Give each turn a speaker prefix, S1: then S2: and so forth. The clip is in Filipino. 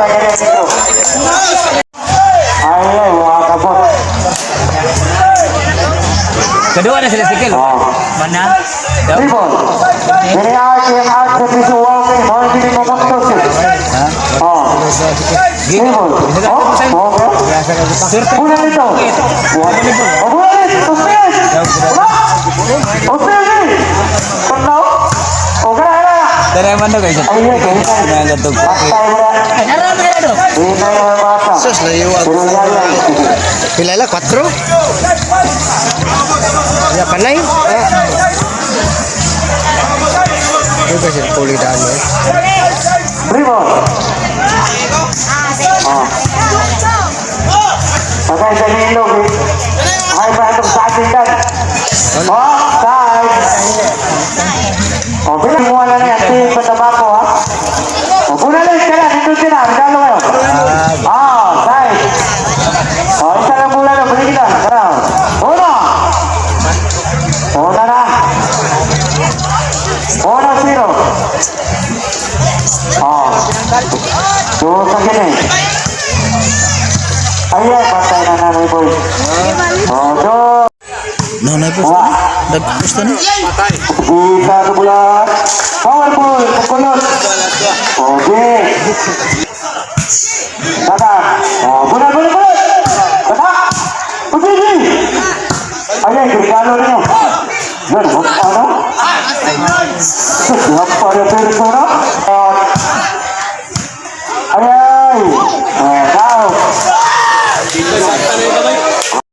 S1: patay ka rin ito. Ay, mga kabot.
S2: Kedua na sila sikil. Mana?
S1: Ribon. Ini yang ada visual ke, mau jadi membentuk sih. Ribon. Bulan itu. Bulan itu. Kenal? Oke.
S2: Dari mana guys?
S1: Ayo, kita.
S2: Gantung.
S1: Ini yang mata.
S3: Sus lewat. Pilala 4. Ya panay. Itu kasi pulidan ya.
S1: Ribon. Pakai jadi logi. Hai bantu saja kan. Sai. Oh, bila semua ni nanti bertemu aku ah. Oh, bulan ni sekarang itu tidak ada loh. Sai. Oh, sekarang bulan tu beri kita. Sekarang. Ona na. Ona zero. Tuh segini. Ayo patay na namin boy. Tuh.
S3: No, na po. Nagpusta na.
S1: Kita ke bulan. Powerful, kekunut. Oke. Kata. Bulan. Kata. Begini. Ayo kiri kanan ni. Ber, apa? Siapa ada persona? Ayo. Tahu.